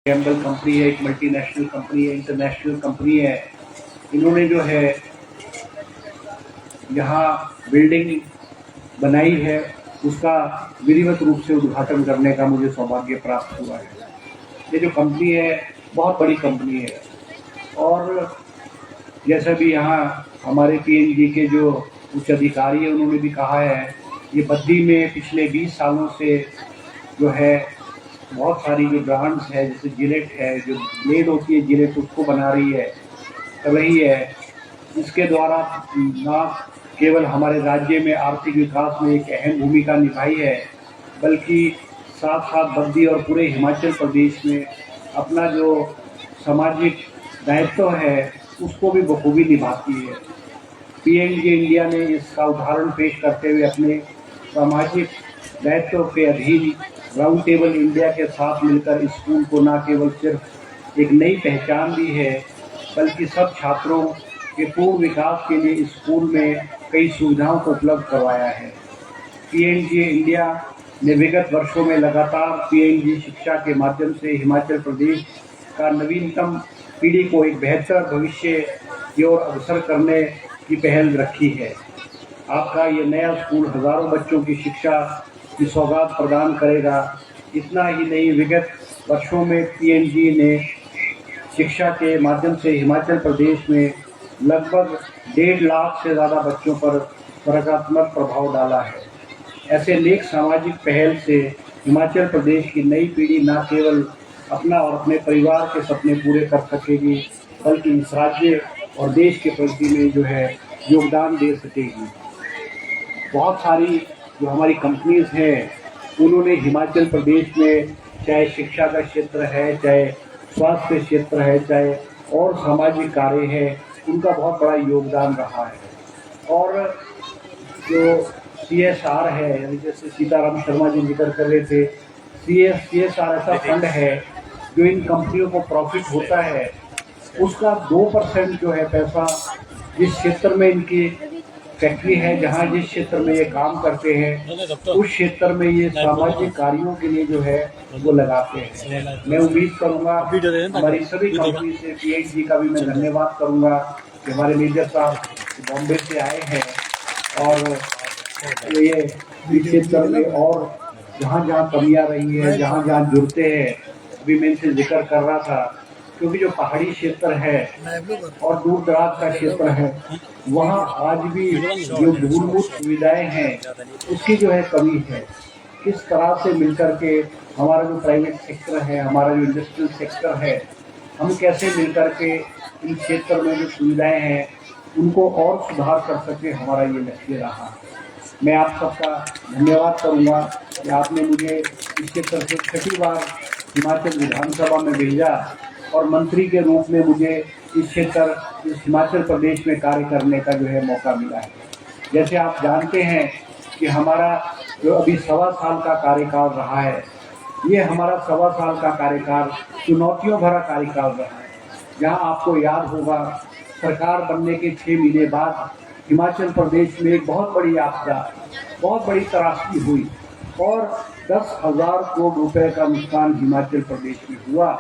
Campbell company है, एक multinational company है, इंटरनेशनल कंपनी है। इन्होंने जो है यहाँ बिल्डिंग बनाई है, उसका विधिवत रूप से उद्घाटन करने का मुझे सौभाग्य प्राप्त हुआ है। ये जो कंपनी है बहुत बड़ी कंपनी है और जैसा भी यहाँ हमारे पीएनजी के जो उच्च अधिकारी है उन्होंने भी कहा है, ये बद्दी में पिछले 20 सालों से जो है बहुत सारी जो ब्रांड्स है, जैसे जिलेट है, जो ब्लेड होती है जिलेट उसको बना रही है, कर रही है। इसके द्वारा ना केवल हमारे राज्य में आर्थिक विकास में एक अहम भूमिका निभाई है, बल्कि साथ साथ बद्दी और पूरे हिमाचल प्रदेश में अपना जो सामाजिक दायित्व है उसको भी बखूबी निभाती है। पीएनजी इंडिया ने इसका उदाहरण पेश करते हुए अपने सामाजिक दायित्व के अधीन राउंड टेबल इंडिया के साथ मिलकर स्कूल को न केवल सिर्फ एक नई पहचान दी है, बल्कि सब छात्रों के पूर्ण विकास के लिए स्कूल में कई सुविधाओं को उपलब्ध करवाया है। पीएनजी इंडिया ने विगत वर्षों में लगातार पीएनजी शिक्षा के माध्यम से हिमाचल प्रदेश का नवीनतम पीढ़ी को एक बेहतर भविष्य की ओर अग्रसर करने की पहल रखी है। आपका ये नया स्कूल हजारों बच्चों की शिक्षा की सौगात प्रदान करेगा। इतना ही नहीं, विगत वर्षों में पीएनजी ने शिक्षा के माध्यम से हिमाचल प्रदेश में लगभग 1.5 लाख से ज़्यादा बच्चों पर सकारात्मक प्रभाव डाला है। ऐसे नेक सामाजिक पहल से हिमाचल प्रदेश की नई पीढ़ी न केवल अपना और अपने परिवार के सपने पूरे कर सकेगी, बल्कि इस राज्य और देश के प्रगति में जो है योगदान दे सकेगी। बहुत सारी जो हमारी कंपनीज हैं उन्होंने हिमाचल प्रदेश में चाहे शिक्षा का क्षेत्र है, चाहे स्वास्थ्य क्षेत्र है, चाहे और सामाजिक कार्य है, उनका बहुत बड़ा योगदान रहा है। और जो CSR है, यानी जैसे सीताराम शर्मा जी जिक्र कर रहे थे, CSR ऐसा फंड है जो इन कंपनियों को प्रॉफिट होता है उसका 2% जो है पैसा जिस क्षेत्र में इनकी फैक्ट्री है, जहाँ जिस क्षेत्र में ये काम करते हैं उस क्षेत्र में ये सामाजिक कार्यों के लिए जो है वो लगाते हैं। मैं उम्मीद करूँगा हमारी सभी कंपनी से पीएनजी का भी मैं धन्यवाद करूँगा कि हमारे मेजर साहब बॉम्बे से आए हैं और ये क्षेत्र में और जहाँ जहाँ कमियाँ रही है, जहाँ जहाँ जुड़ते हैं, अभी मैं इनसे जिक्र कर रहा था, क्योंकि जो पहाड़ी क्षेत्र है और दूर दराज का क्षेत्र है वहाँ आज भी जो मूलभूत सुविधाएं हैं उसकी जो है कमी है। किस तरह से मिलकर के हमारा जो प्राइवेट सेक्टर है, हमारा जो इंडस्ट्रियल सेक्टर है, हम कैसे मिलकर के इन क्षेत्र में जो सुविधाएं हैं उनको और सुधार कर सके, हमारा ये लक्ष्य रहा। मैं आप सबका धन्यवाद करूँगा कि आपने मुझे इस क्षेत्र से 6ठी बार हिमाचल विधानसभा में भेजा और मंत्री के रूप में मुझे इस क्षेत्र, इस हिमाचल प्रदेश में कार्य करने का जो है मौका मिला है। जैसे आप जानते हैं कि हमारा जो अभी 1.25 साल का कार्यकाल रहा है, ये हमारा 1.25 साल का कार्यकाल चुनौतियों भरा कार्यकाल रहा है। जहां आपको याद होगा सरकार बनने के 6 महीने बाद हिमाचल प्रदेश में एक बहुत बड़ी आपदा, बहुत बड़ी त्रासदी हुई और 10,000 करोड़ रुपए का नुकसान हिमाचल प्रदेश में हुआ।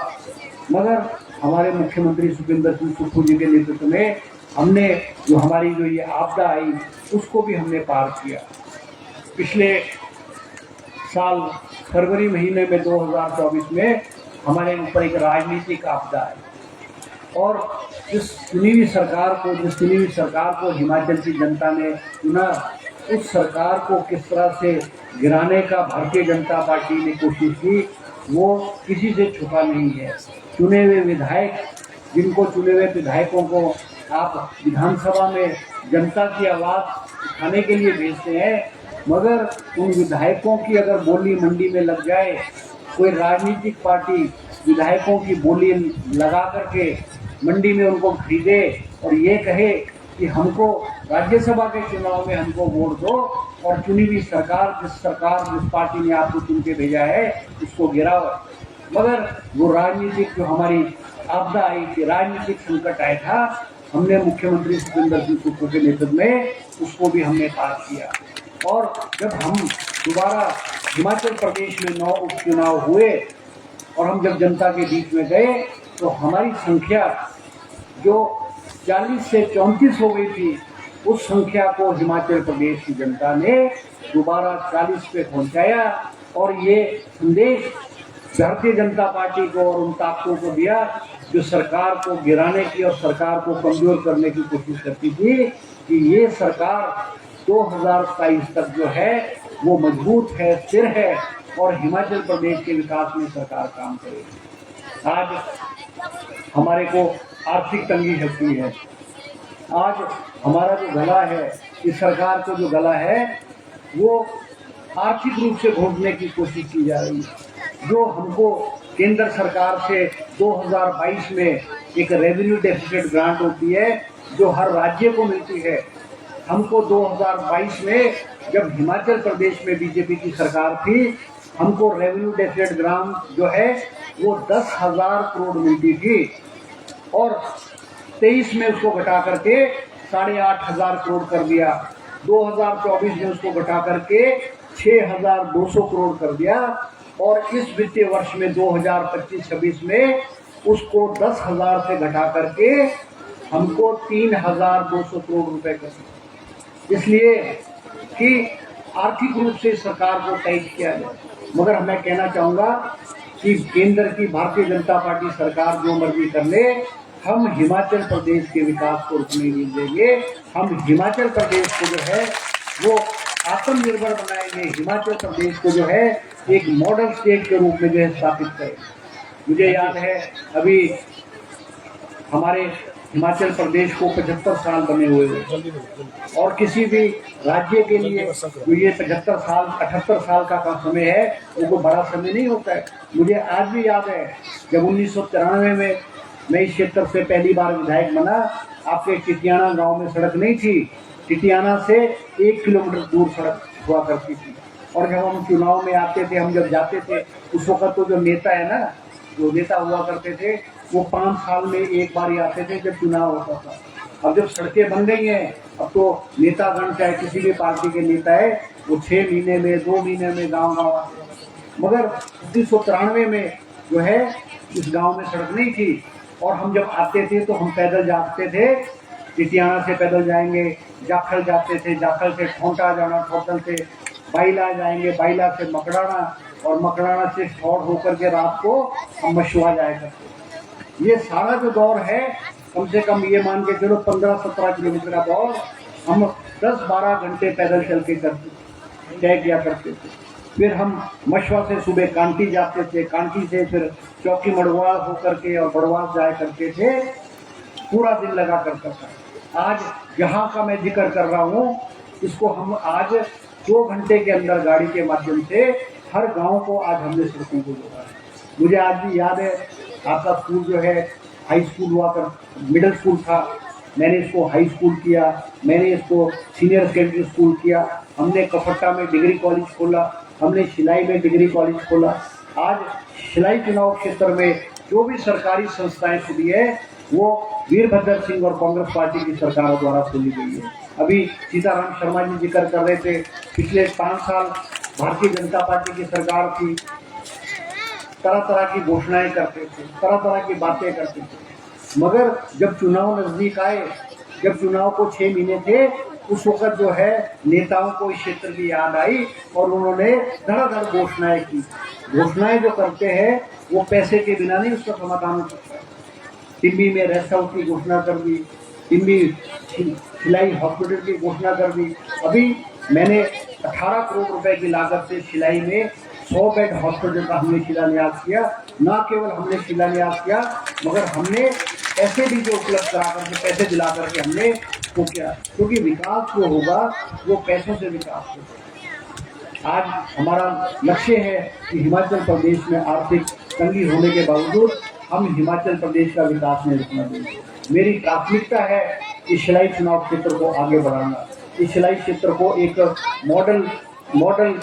मगर हमारे मुख्यमंत्री सुखविंदर सिंह सुक्खू जी के नेतृत्व में हमने जो हमारी जो ये आपदा आई उसको भी हमने पार किया। पिछले साल फरवरी महीने में 2024 में हमारे ऊपर एक राजनीतिक आपदा आई और जिस चुनी हुई सरकार को हिमाचल की जनता ने चुना, उस सरकार को किस तरह से गिराने का भारतीय जनता पार्टी ने कोशिश की, वो किसी से छुपा नहीं है। चुने हुए विधायक, जिनको चुने हुए विधायकों को आप विधानसभा में जनता की आवाज़ उठाने के लिए भेजते हैं, मगर उन विधायकों की अगर बोली मंडी में लग जाए, कोई राजनीतिक पार्टी विधायकों की बोली लगा करके मंडी में उनको खरीदे और ये कहे कि हमको राज्यसभा के चुनाव में हमको वोट दो और चुनी हुई सरकार जिस पार्टी ने आपको चुन के भेजा है उसको गिराओ। मगर वो राजनीतिक जो हमारी आपदा आई थी, राजनीतिक संकट आया था, हमने मुख्यमंत्री सुखविंदर सिंह सुक्खू के नेतृत्व में उसको भी हमने पार किया। और जब हम दोबारा हिमाचल प्रदेश में 9 उपचुनाव हुए और हम जब जनता के बीच में गए तो हमारी संख्या जो 40 से 34 हो गई थी, उस संख्या को हिमाचल प्रदेश की जनता ने दोबारा 40 पे पहुंचाया और ये संदेश भारतीय जनता पार्टी को और उन ताकतों को दिया जो सरकार को गिराने की और सरकार को कमजोर करने की कोशिश करती थी कि ये सरकार 2027 तक जो है वो मजबूत है, स्थिर है और हिमाचल प्रदेश के विकास में सरकार काम करेगी। आज हमारे को आर्थिक तंगी लगती है, आज हमारा जो गला है, इस सरकार को जो गला है वो आर्थिक रूप से घोटने की कोशिश की जा रही है। जो हमको केंद्र सरकार से 2022 में एक रेवेन्यू डेफिसिट ग्रांट होती है जो हर राज्य को मिलती है, हमको 2022 में जब हिमाचल प्रदेश में बीजेपी की सरकार थी, हमको रेवेन्यू डेफिसिट ग्रांट जो है वो 10,000 करोड़ मिलती थी और 23 में उसको घटा करके 8,500 करोड़ कर दिया। 2024 में उसको घटा करके 6,200 करोड़ कर दिया और इस वित्तीय वर्ष में 2025-26 में उसको 10,000 से घटा करके हमको 3,200 करोड़ रुपए कर दिया, इसलिए कि आर्थिक रूप से सरकार को टाइट किया जाए। मगर मैं कहना चाहूँगा कि केंद्र की भारतीय जनता पार्टी सरकार जो मर्जी कर ले, हम हिमाचल प्रदेश के विकास को रुकने नहीं देंगे। हम हिमाचल प्रदेश को जो है वो आत्मनिर्भर बनाएंगे, हिमाचल प्रदेश को जो है एक मॉडल स्टेट के रूप में जो है स्थापित करेंगे। मुझे याद है अभी हमारे हिमाचल प्रदेश को 75 साल बने हुए हैं और किसी भी राज्य के लिए जो ये 75 साल 78 साल का समय है वो कोई बड़ा समय नहीं होता है। मुझे आज भी याद है जब 1993 में मैं इस क्षेत्र से पहली बार विधायक बना, आपके टिटियाना गांव में सड़क नहीं थी, टिटियाना से 1 किलोमीटर दूर सड़क हुआ करती थी और जब हम चुनाव में आते थे, हम जब जाते थे उस वक्त तो जो नेता है ना, जो नेता हुआ करते थे वो 5 साल में एक बार ही आते थे जब चुनाव होता था। अब जब सड़कें बन गई हैं, अब तो नेतागण चाहे किसी भी पार्टी के नेता है वो 6 महीने में 2 महीने में गाँव आते हैं। मगर 1993 में जो है इस गाँव में सड़क नहीं थी और हम जब आते थे तो हम पैदल जाते थे, टिटियाना से पैदल जाएंगे, जाखल जाते थे, जाखल से ठोंटा जाना, ठोंटल से बाइला जाएंगे, बाइला से मकड़ाना और मकड़ाना से शॉर्ट होकर के रात को हम मशुआ जाया करते। ये सारा जो दौर है कम से कम ये मान के चलो 15-17 किलोमीटर का दौर हम 10-12 घंटे पैदल चल के करते तय किया करते थे। फिर हम मशवा से सुबह कांटी जाते थे, कांटी से फिर चौकी मड़वास होकर के और बड़वास जाया करते थे, पूरा दिन लगा करता था। आज यहाँ का मैं जिक्र कर रहा हूँ, इसको हम आज 2 घंटे के अंदर गाड़ी के माध्यम से हर गांव को आज हमने सड़कों को जोड़ा है। मुझे आज भी याद है आपका स्कूल जो है हाई स्कूल हुआ कर मिडिल स्कूल था, मैंने इसको हाई स्कूल किया, मैंने इसको सीनियर सेकेंडरी स्कूल किया, हमने कफट्टा में डिग्री कॉलेज खोला, हमने शिलाई में डिग्री कॉलेज खोला। आज शिलाई चुनाव क्षेत्र में जो भी सरकारी संस्थाएं खुली है वो वीरभद्र सिंह और कांग्रेस पार्टी की सरकारों द्वारा खोली गई है। अभी सीताराम शर्मा जी जिक्र कर रहे थे, पिछले 5 साल भारतीय जनता पार्टी की सरकार थी, तरह तरह की घोषणाएं करते थे, तरह तरह की बातें करते थे, मगर जब चुनाव नजदीक आए, जब चुनाव को 6 महीने थे, उस वक्त जो है नेताओं को इस क्षेत्र की याद आई और उन्होंने धड़ाधड़ घोषणाएं की। घोषणाएं जो करते हैं वो पैसे के बिना नहीं उसका समाधान हो सकता। टिम्बी में रेस्ट हाउस की घोषणा कर दी, टिम्बी शिलाई हॉस्पिटल की घोषणा कर दी। अभी मैंने 18 करोड़ रुपए की लागत से शिलाई में 100 बेड हॉस्पिटल का हमने शिलान्यास किया। न केवल हमने शिलान्यास किया मगर हमने पैसे भी जो उपलब्ध करा करके, पैसे दिला करके हमने वो किया, क्योंकि विकास जो होगा वो पैसों से विकास होगा। आज हमारा लक्ष्य है कि हिमाचल प्रदेश में आर्थिक तंगी होने के बावजूद हम हिमाचल प्रदेश का विकास नहीं रुकना देंगे। मेरी प्राथमिकता है कि शिलाई चुनाव क्षेत्र को आगे बढ़ाना, इस शिलाई क्षेत्र को एक मॉडल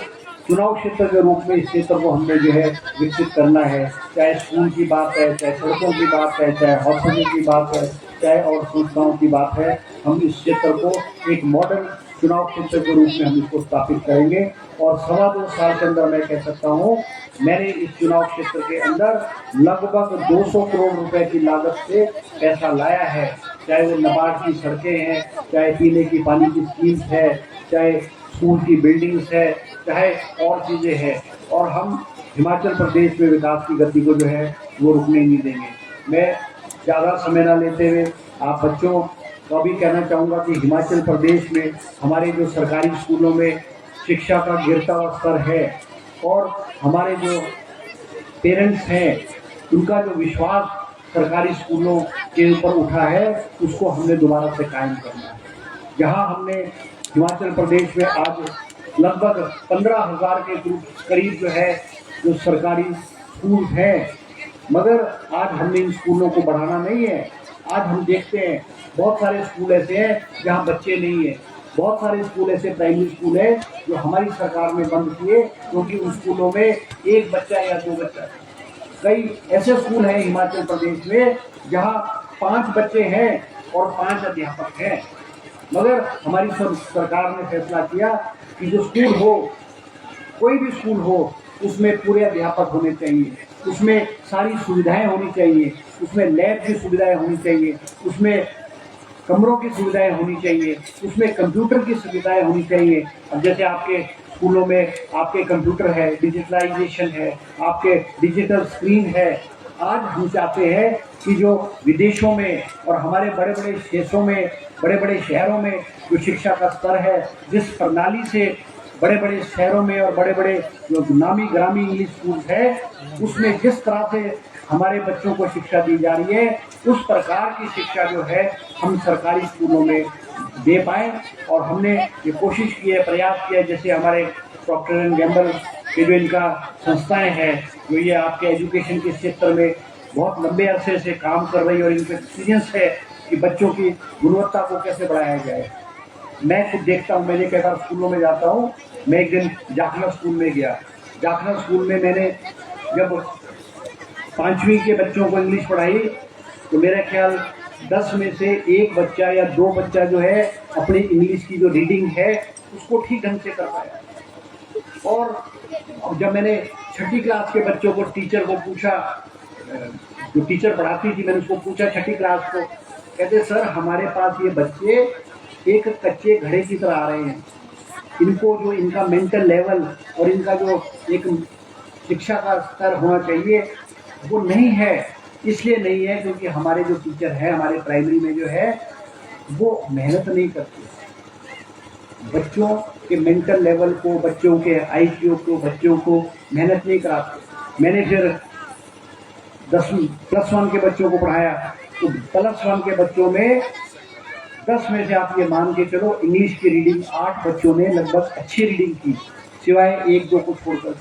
चुनाव क्षेत्र के रूप में इस क्षेत्र को हमने जो है विकसित करना है। चाहे स्कूल की बात है, चाहे सड़कों की बात है, चाहे हॉस्पिटल की बात है, चाहे और संस्थाओं की बात है, हम इस क्षेत्र को एक मॉडल चुनाव क्षेत्र के रूप में हम इसको स्थापित करेंगे। और 2.25 साल के अंदर मैं कह सकता हूँ, मैंने इस चुनाव क्षेत्र के अंदर लगभग 200 करोड़ रुपए की लागत से पैसा लाया है। चाहे वो नाबार्ड की सड़कें हैं, चाहे पीने की पानी की स्कीम्स है, चाहे स्कूल की बिल्डिंग्स है, चाहे और चीज़ें हैं। और हम हिमाचल प्रदेश में विकास की गति को जो है वो रुकने नहीं देंगे। मैं ज़्यादा समय ना लेते हुए आप बच्चों को भी कहना चाहूँगा कि हिमाचल प्रदेश में हमारे जो सरकारी स्कूलों में शिक्षा का गिरता हुआ स्तर है और हमारे जो पेरेंट्स हैं उनका जो विश्वास सरकारी स्कूलों के ऊपर उठा है, उसको हमने दोबारा से कायम करना है। जहाँ हमने हिमाचल प्रदेश में आज लगभग 15,000 के करीब जो है जो सरकारी स्कूल हैं, मगर आज हमने इन स्कूलों को बढ़ाना नहीं है। आज हम देखते हैं बहुत सारे स्कूल ऐसे हैं जहाँ बच्चे नहीं हैं, बहुत सारे स्कूल ऐसे प्राइमरी स्कूल हैं जो हमारी सरकार ने बंद किए क्योंकि उन स्कूलों में एक बच्चा या 2 बच्चा। कई ऐसे स्कूल हैं हिमाचल प्रदेश में जहाँ 5 बच्चे हैं और 5 अध्यापक हैं, मगर हमारी सरकार ने फैसला किया कि जो स्कूल हो, कोई भी स्कूल हो, उसमें पूरे अध्यापक होने चाहिए, उसमें सारी सुविधाएं होनी चाहिए, उसमें लैब की सुविधाएं होनी चाहिए, उसमें कमरों की सुविधाएं होनी चाहिए, उसमें कंप्यूटर की सुविधाएं होनी चाहिए। अब जैसे आपके स्कूलों में आपके कंप्यूटर है, डिजिटलाइजेशन है, आपके डिजिटल स्क्रीन है। आज हम चाहते हैं कि जो विदेशों में और हमारे बड़े बड़े देशों में, बड़े बड़े शहरों में जो शिक्षा का स्तर है, जिस प्रणाली से बड़े बड़े शहरों में और बड़े बड़े जो नामी ग्रामी इंग्लिश स्कूल है, उसमें जिस तरह से हमारे बच्चों को शिक्षा दी जा रही है, उस प्रकार की शिक्षा जो है हम सरकारी स्कूलों में दे पाएँ। और हमने ये कोशिश की है, प्रयास किया है, जैसे हमारे प्रॉक्टर एंड गैम्बल के जो इनका संस्थाएं हैं, जो ये आपके एजुकेशन के क्षेत्र में बहुत लंबे अरसे से काम कर रही है और इनका एक्सपीरियंस है कि बच्चों की गुणवत्ता को कैसे बढ़ाया जाए। मैं खुद देखता हूँ, मैंने कई बार स्कूलों में जाता हूँ। मैं एक दिन जाखना स्कूल में गया। जाखना स्कूल में मैंने जब 5वीं के बच्चों को इंग्लिश पढ़ाई तो मेरा ख्याल 10 में से 1 बच्चा या 2 बच्चा जो है अपनी इंग्लिश की जो रीडिंग है उसको ठीक ढंग से कर पाया। और जब मैंने 6ठी क्लास के बच्चों को टीचर को पूछा, जो टीचर पढ़ाती थी, मैंने उसको पूछा 6ठी क्लास को, कहते सर हमारे पास ये बच्चे एक कच्चे घड़े की तरह आ रहे हैं, इनको जो इनका मेंटल लेवल और इनका जो एक शिक्षा का स्तर होना चाहिए वो नहीं है। इसलिए नहीं है क्योंकि हमारे जो टीचर हैं हमारे प्राइमरी में जो है वो मेहनत नहीं करते, बच्चों के मेंटल लेवल को, बच्चों के IQ को, बच्चों को मेहनत नहीं कराते। मैंने फिर 10वीं +1 के बच्चों को पढ़ाया तो +1 के बच्चों में 10 में से आप ये मान के चलो इंग्लिश की रीडिंग 8 बच्चों ने लगभग अच्छी रीडिंग की, सिवाय 1-2 को छोड़कर।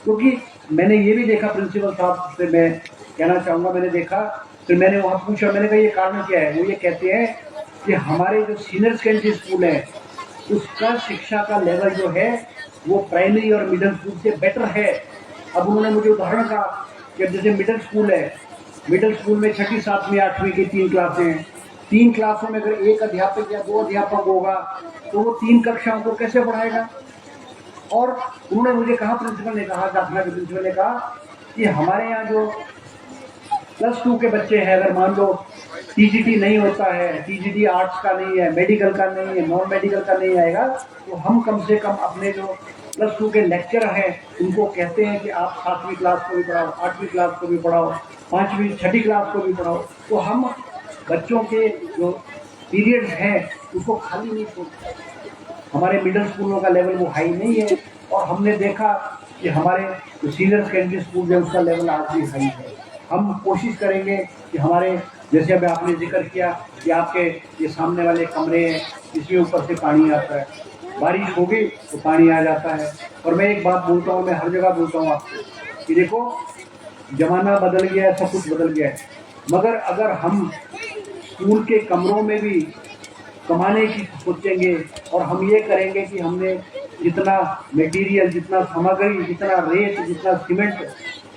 क्योंकि मैंने ये भी देखा, प्रिंसिपल साहब से मैं कहना चाहूँगा, मैंने देखा, फिर मैंने वहाँ पूछा, मैंने कहा ये कारण क्या है। वो ये कहते हैं कि हमारे जो सीनियर सेकेंडरी स्कूल है उसका शिक्षा का लेवल जो है वो प्राइमरी और मिडिल स्कूल से बेटर है। अब उन्होंने मुझे उदाहरण कहा कि जैसे मिडिल स्कूल है, मिडिल स्कूल में 6ठी 7वीं 8वीं की 3 क्लासें हैं, 3 क्लासों में अगर 1 अध्यापक या 2 अध्यापक होगा तो वो 3 कक्षाओं को कैसे पढ़ाएगा। और उन्होंने मुझे कहा, प्रिंसिपल ने कहा, जाखना के प्रिंसिपल ने कहा कि हमारे यहाँ जो +2 के बच्चे हैं, अगर मान लो TGT नहीं होता है, TGT आर्ट्स का नहीं है, मेडिकल का नहीं है, नॉन मेडिकल का नहीं आएगा, तो हम कम से कम अपने जो +2 के लेक्चरर हैं उनको कहते हैं कि आप 7वीं क्लास को भी पढ़ाओ, 8वीं क्लास को भी पढ़ाओ, 5वीं 6ठी क्लास को भी पढ़ाओ। तो हम बच्चों के जो पीरियड्स हैं उसको खाली नहीं छोड़ते। हमारे मिडिल स्कूलों का लेवल वो हाई नहीं है और हमने देखा कि हमारे जो सीनियर सेकेंडरी स्कूल है उसका लेवल आज भी हाई है। हम कोशिश करेंगे कि हमारे, जैसे अभी आपने जिक्र किया कि आपके ये सामने वाले कमरे हैं, इसमें ऊपर से पानी आता है, बारिश होगी तो पानी आ जाता है। और मैं एक बात बोलता हूँ, मैं हर जगह बोलता हूँ आपको कि देखो ज़माना बदल गया है, सब कुछ बदल गया है, मगर अगर हम स्कूल के कमरों में भी कमाने की सोचेंगे और हम ये करेंगे कि हमने जितना मटेरियल, जितना सामग्री, जितना रेत, जितना सीमेंट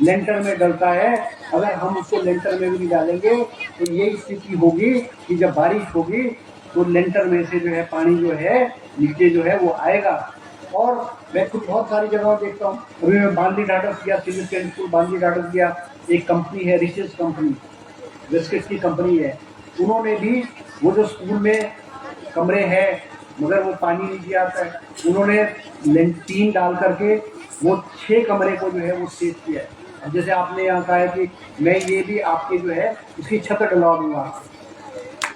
लेंटर में डलता है, अगर हम उसको लेंटर में भी नहीं डालेंगे तो यही स्थिति होगी कि जब बारिश होगी तो लेंटर में से जो है पानी जो है नीचे जो है वो आएगा। और मैं खुद बहुत सारी जगहों देखता हूँ। अभी मैं बांदी डाटस गया, सिविल सेकेंडरी स्कूल बांदी डाटस गया, एक कंपनी है रिचेस कंपनी, बिस्किट की कंपनी है, उन्होंने भी वो जो स्कूल में कमरे हैं मगर वो पानी नीचे आता है, उन्होंने टीन डाल करके वो 6 कमरे को जो है वो सेव किया है। अब जैसे आपने यहाँ कहा है कि मैं ये भी आपके जो है उसकी छत डलवा दूंगा,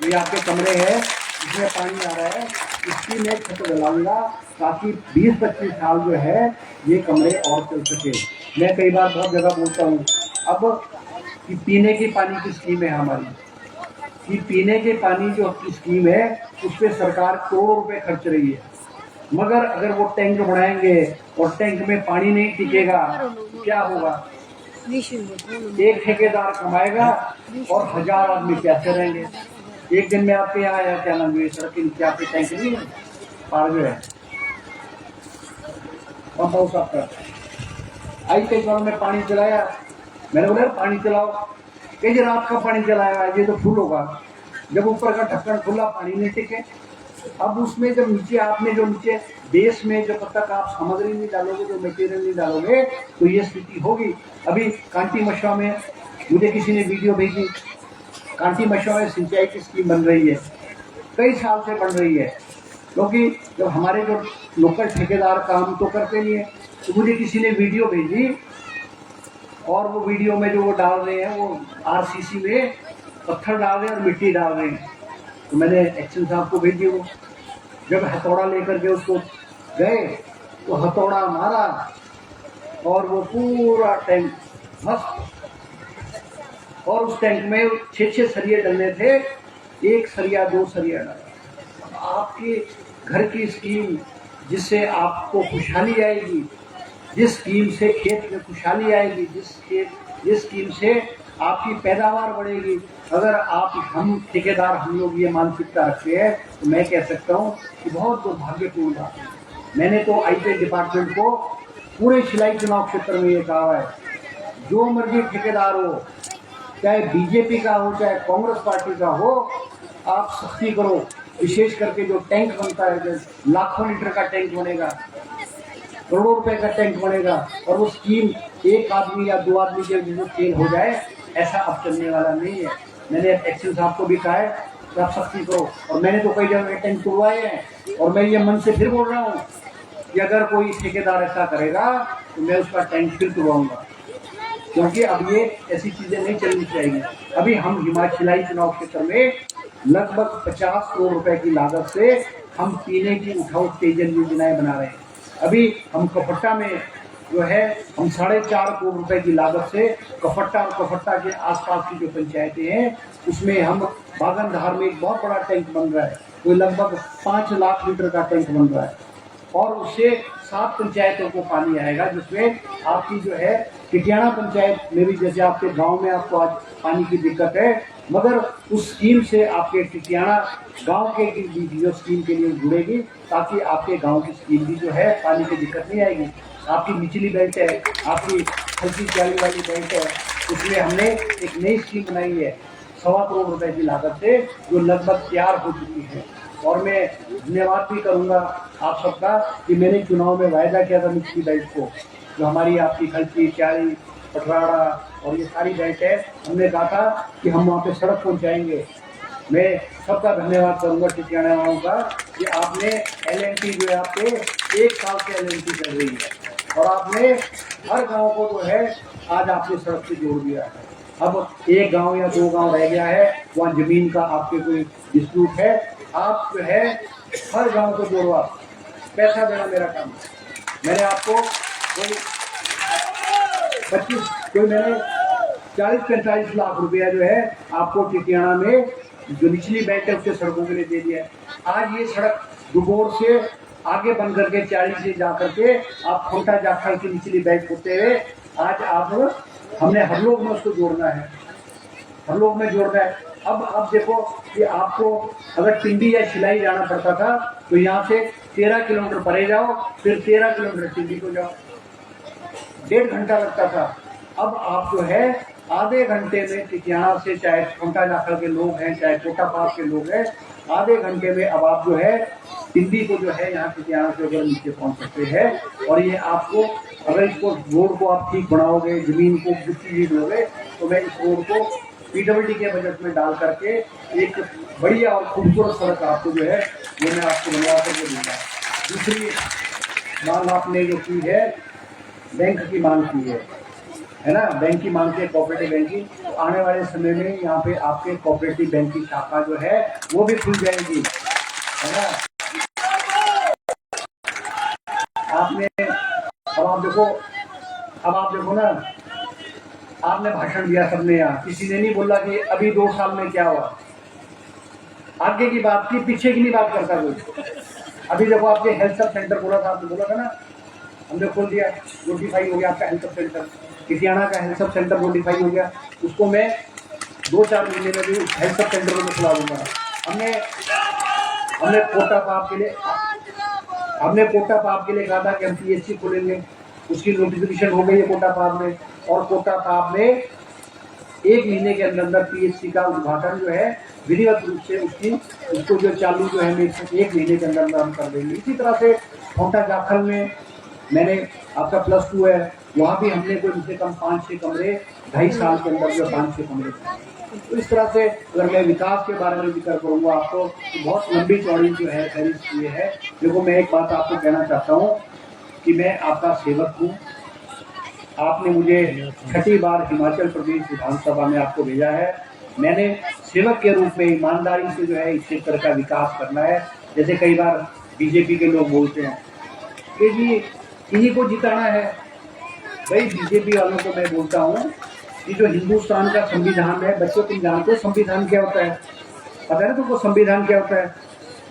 ये आपके कमरे हैं इसमें पानी आ रहा है, इसकी मैं छत डलाऊंगा ताकि 20-25 साल जो है ये कमरे और चल सके। मैं कई बार बहुत जगह बोलता हूँ अब कि पीने की पानी की स्कीम है हमारी, कि पीने के पानी जो की स्कीम है उस पर सरकार करोड़ों रुपए खर्च रही है, मगर अगर वो टैंक बनाएंगे और टैंक में पानी नहीं टिकेगा तो क्या होगा? एक ठेकेदार कमाएगा और 1000 आदमी प्यासे रहेंगे। एक दिन में आपके यहाँ आया, क्या नाम है, सड़क के नीचे आपके टैंक नहीं है, पार जो है पंप हाउस आपका आई, कई बार में पानी चलाया, मैंने बोला पानी चलाओ, कई रात का पानी चलाया, ये तो फुल होगा, जब ऊपर का ढक्कन खुला पानी नहीं टिके। अब उसमें जब नीचे आपने जो नीचे बेस में जब तक आप सामग्री नहीं डालोगे, जो मटेरियल नहीं डालोगे, तो ये स्थिति होगी। अभी कांटी मशवा में मुझे किसी ने वीडियो भेजी, कांटी मशवा में सिंचाई की स्कीम बन रही है, कई साल से बन रही है, क्योंकि जब हमारे जो लोकल ठेकेदार काम तो करते नहीं है, तो मुझे किसी ने वीडियो भेजी और वो वीडियो में जो वो डाल रहे हैं वो आरसीसी में पत्थर डाल रहे हैं और मिट्टी डाल रहे हैं। तो मैंने एक्शन साहब को भेजी, वो जब हथौड़ा लेकर के उसको गए तो हथौड़ा मारा और वो पूरा टैंक मस्त, और उस टैंक में 6-6 सरिये डलने थे, 1 सरिया 2 सरिया डाला। आपके घर की स्कीम जिससे आपको खुशहाली आएगी, जिस स्कीम से खेत में खुशहाली आएगी, जिस स्कीम से आपकी पैदावार बढ़ेगी, अगर आप हम ठेकेदार हम लोग ये मानसिकता रखते हैं तो मैं कह सकता हूँ कि बहुत दुर्भाग्यपूर्ण बात है। मैंने तो आईपीएच डिपार्टमेंट को पूरे शिलाई चुनाव क्षेत्र में ये कहा है, जो मर्जी ठेकेदार हो, चाहे बीजेपी का हो चाहे कांग्रेस पार्टी का हो, आप सख्ती करो। विशेष करके जो टैंक बनता है, लाखों लीटर का टैंक बनेगा, करोड़ों रुपए का टैंक बनेगा, और वो स्कीम 1 आदमी या 2 आदमी के लिए फेल हो जाए, ऐसा अब चलने वाला नहीं है। मैंने एक्शन साहब को भी कहा है कि आप सख्ती करो, और मैंने तो कई जगह टैंक तुड़वाए हैं, और मैं ये मन से फिर बोल रहा हूँ कि अगर कोई ठेकेदार ऐसा करेगा तो मैं उसका टैंक फिर तुड़वाऊंगा, क्योंकि अब ये ऐसी चीजें नहीं चलनी चाहिए। अभी हम हिमाचली चुनाव क्षेत्र में लगभग 50 करोड़ रुपए की लागत से हम पीने की उठाऊ पेयजल योजनाएं बना रहे हैं। अभी हम कफट्टा में जो है हम 4.5 करोड़ रुपए की लागत से कफट्टा और कफट्टा के आसपास की जो पंचायतें हैं उसमें हम बागनधार में एक बहुत बड़ा टैंक बन रहा है, वो लगभग 5 लाख लीटर का टैंक बन रहा है, और उससे 7 पंचायतों को पानी आएगा, जिसमें आपकी जो है टिटियाना पंचायत में भी, जैसे आपके गांव में आपको आज पानी की दिक्कत है, मगर उस स्कीम से आपके टिटियाना गांव के जो स्कीम के लिए जुड़ेगी, ताकि आपके गांव की स्कीम भी जो है पानी की दिक्कत नहीं आएगी। आपकी निचली बेल्ट है, आपकी हल्की चाली वाली बेल्ट है, उसमें हमने एक नई स्कीम बनाई है 1.25 करोड़ रुपए की लागत से, जो लगभग तैयार हो चुकी है। और मैं धन्यवाद भी करूंगा आप सबका कि मैंने चुनाव में वायदा किया था निचली बेल्ट को, जो हमारी आपकी खलची चाली पटराड़ा और ये सारी बेल्ट है, हमने कहा था कि हम वहाँ पे सड़क पहुँचाएंगे। मैं सबका धन्यवाद करूंगा टिटियाना वालों का कि आपने LNT जो है आपके 1 साल से LNT कर रही है, और आपने हर गांव को जो है आज आपने सड़क से जोड़ दिया है। अब 1 गांव या 2 गांव रह गया है, वहाँ जमीन का आपके कोई डिस्प्यूट है, आप जो है हर गांव को जोड़वा, पैसा देना मेरा काम है। मैंने आपको कोई 25 कोई मैंने 40-45 लाख रुपया जो है आपको टिटियाना में जो निचली बेल्ट है उसके सड़कों के लिए दे दिया है। आज ये सड़क दुबोर से आगे बन करके 40 से जा करके आप खोटा जाखड़ की निचली बेल्ट होते हुए आज आप हमने हर लोग में उसको जोड़ना है, हर लोग में जोड़ना है। अब आप देखो कि आपको अगर टिंडी या शिलाई जाना पड़ता था तो यहाँ से 13 किलोमीटर परे जाओ, फिर 13 किलोमीटर टिंडी को जाओ, 1.5 घंटा लगता था। अब आप जो है आधे घंटे में टिटियाना से, चाहे खोटा जाखड़ के लोग हैं चाहे कोटा पास के लोग हैं, आधे घंटे में अब आप जो है दिल्ली को जो है यहाँ पटियाला से अगर नीचे पहुँच सकते हैं। और ये आपको अगर इसको रोड को आप ठीक बनाओगे, जमीन को गिट्टी दोगे, तो मैं इस रोड को पीडब्ल्यूडी के बजट में डाल करके एक बढ़िया और खूबसूरत सड़क आपको जो है ये मैं आपको बनवा करके दूंगा। दूसरी मांग आपने जो की है, बैंक की मांग की है ना, बैंक की मांग की, कोऑपरेटिव बैंकिंग। तो आने वाले समय में यहाँ पे आपके कोऑपरेटिव बैंक की शाखा जो है वो भी खुल जाएगी, है ना। आपने अब आप देखो ना, आपने भाषण दिया सबने, यहाँ किसी ने नहीं बोला कि अभी 2 साल में क्या हुआ, आगे की बात की, पीछे की नहीं बात करता कोई। अभी देखो आपके हेल्थ सब सेंटर बोला था, आपने बोला था ना, हमने खोल दिया, नोटिफाई हो गया आपका हेल्थ सब सेंटर, किसियाना का हेल्थ सब सेंटर नोटिफाई हो गया। उसको मैं 2-4 महीने में भी उस हेल्थ सब सेंटर को खुला दूंगा। हमने कोटा पाप के लिए कहा था कि हम PSC खोलेंगे, उसकी नोटिफिकेशन हो गई है कोटा पाप में। और कोटा पाप में 1 महीने के अंदर PSC का उद्घाटन जो है विधिवत रूप से उसको जो चालू जो है 1 महीने के अंदर हम कर देंगे। इसी तरह से छोटा जाखल में मैंने आपका +2 है, वहाँ भी हमने कोई कम से कम 5-6 कमरे 2.5 साल के अंदर जो 5-6 कमरे। तो इस तरह से अगर मैं विकास के बारे में जिक्र करूँगा आपको, तो बहुत लंबी चौड़ी जो है फहरिस्त ये है। देखो, मैं एक बात आपको कहना चाहता हूँ कि मैं आपका सेवक हूँ। आपने मुझे 6ठी बार हिमाचल प्रदेश विधानसभा में आपको भेजा है। मैंने सेवक के रूप में ईमानदारी से जो है इस क्षेत्र का विकास करना है। जैसे कई बार बीजेपी के लोग बोलते हैं कि जी इन्हीं को जिताना है। भाई, बीजेपी वालों को मैं बोलता हूँ कि जो हिंदुस्तान का संविधान है, बच्चों तुम जानते हो संविधान क्या होता है? पता है ना तुमको संविधान क्या होता है?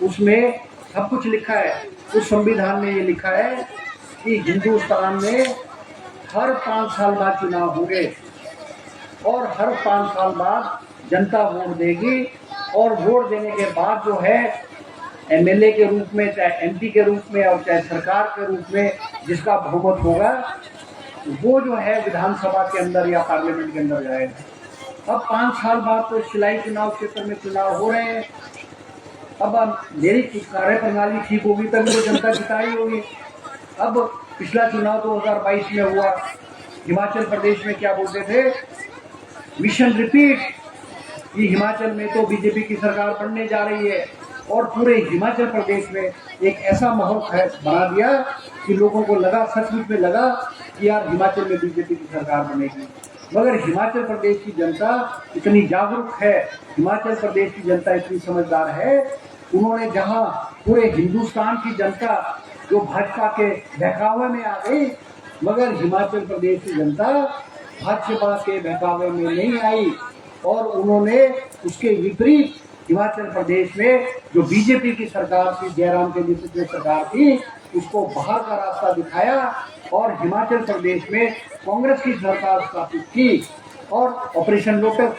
उसमें सब कुछ लिखा है। उस संविधान में ये लिखा है कि हिंदुस्तान में हर 5 साल बाद चुनाव होंगे और हर 5 साल बाद जनता वोट देगी। और वोट देने के बाद जो है MLA के रूप में, चाहे MP के रूप में और चाहे सरकार के रूप में जिसका बहुमत होगा, वो जो है विधानसभा के अंदर या पार्लियामेंट के अंदर जाएगा। अब 5 साल बाद तो सिलाई चुनाव क्षेत्र में चुनाव हो रहे हैं। अब मेरी कार्य प्रणाली ठीक होगी तभी तो जनता जिताई होगी। अब पिछला चुनाव 2022 में हुआ, हिमाचल प्रदेश में क्या बोलते थे, मिशन रिपीट, कि हिमाचल में तो बीजेपी की सरकार बनने जा रही है। और पूरे हिमाचल प्रदेश में एक ऐसा माहौल बना दिया कि लोगों को लगा, सचमुच में लगा कि यार हिमाचल में बीजेपी की सरकार बनेगी। मगर हिमाचल प्रदेश की जनता इतनी जागरूक है, हिमाचल प्रदेश की जनता इतनी समझदार है, उन्होंने जहां पूरे हिंदुस्तान की जनता जो भाजपा के बहकावे में आ गई, मगर हिमाचल प्रदेश की जनता भाजपा के बहकावे में नहीं आई। और उन्होंने उसके विपरीत हिमाचल प्रदेश में जो बीजेपी की सरकार थी, जयराम के नेतृत्व में सरकार थी, उसको बाहर का रास्ता दिखाया और हिमाचल प्रदेश में कांग्रेस की सरकार स्थापित की। और ऑपरेशन लोटस,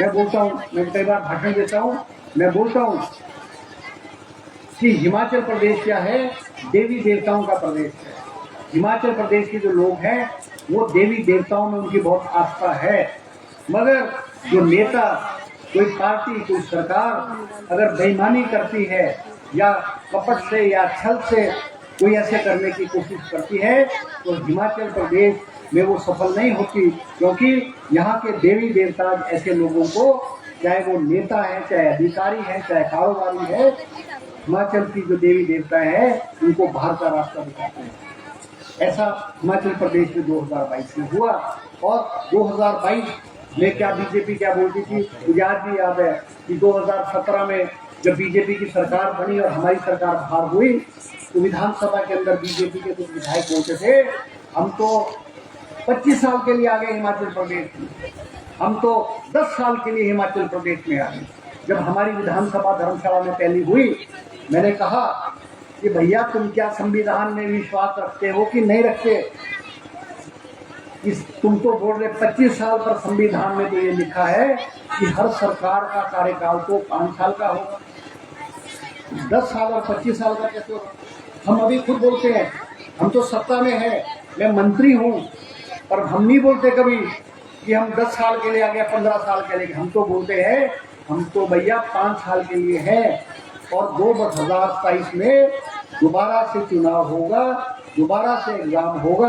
मैं बोलता हूँ, मैं कई बार भाषण देता हूँ, मैं बोलता हूँ कि हिमाचल प्रदेश क्या है, देवी देवताओं का प्रदेश है। हिमाचल प्रदेश के जो लोग हैं वो देवी देवताओं में उनकी बहुत आस्था है। मगर जो नेता, कोई पार्टी, कोई सरकार अगर बेईमानी करती है या कपट से या छल से कोई ऐसे करने की कोशिश करती है, तो हिमाचल प्रदेश में वो सफल नहीं होती। क्योंकि यहाँ के देवी देवता ऐसे लोगों को, चाहे वो नेता है, चाहे अधिकारी है, चाहे कारोबारी है, हिमाचल की जो देवी देवता है उनको बाहर का रास्ता दिखाते हैं। ऐसा हिमाचल प्रदेश में 2022 में हुआ। और 2022 में क्या बीजेपी क्या बोलती थी, मुझे आज भी याद है कि 2017 में जब बीजेपी की सरकार बनी और हमारी सरकार बाहर हुई, तो विधानसभा के अंदर बीजेपी के कुछ विधायक बोलते थे, हम तो 25 साल के लिए आ गए हिमाचल प्रदेश में, हम तो 10 साल के लिए हिमाचल प्रदेश में आ गए। जब हमारी विधानसभा धर्मशाला में पहली हुई, मैंने कहा कि भैया तुम क्या संविधान में विश्वास रखते हो कि नहीं रखते? तुम तो बोल रहे 25 साल पर, संविधान में तो ये लिखा है कि हर सरकार का कार्यकाल तो 5 साल का होगा, 10 साल और 25 साल का कैसे होगा? हम अभी खुद बोलते हैं हम तो सत्ता में है, मैं मंत्री हूँ, पर हम नहीं बोलते कभी कि हम 10 साल के लिए आ गया, 15 साल के लिए। हम तो बोलते हैं हम तो भैया 5 साल के लिए है। और 2027 में दोबारा से चुनाव होगा, दोबारा से एग्जाम होगा।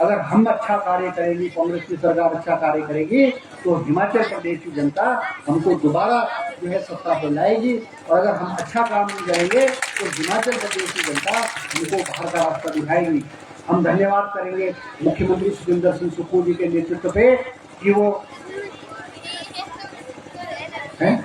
अगर हम अच्छा कार्य करेंगे, कांग्रेस की सरकार अच्छा कार्य करेगी, तो हिमाचल प्रदेश की जनता हमको दोबारा जो है सत्ता पर लाएगी। और अगर हम अच्छा काम नहीं करेंगे तो हिमाचल प्रदेश की जनता हमको बाहर का रास्ता दिखाएगी। हम धन्यवाद करेंगे मुख्यमंत्री सुखविंदर सिंह सुक्खू जी के नेतृत्व पे कि वो हैं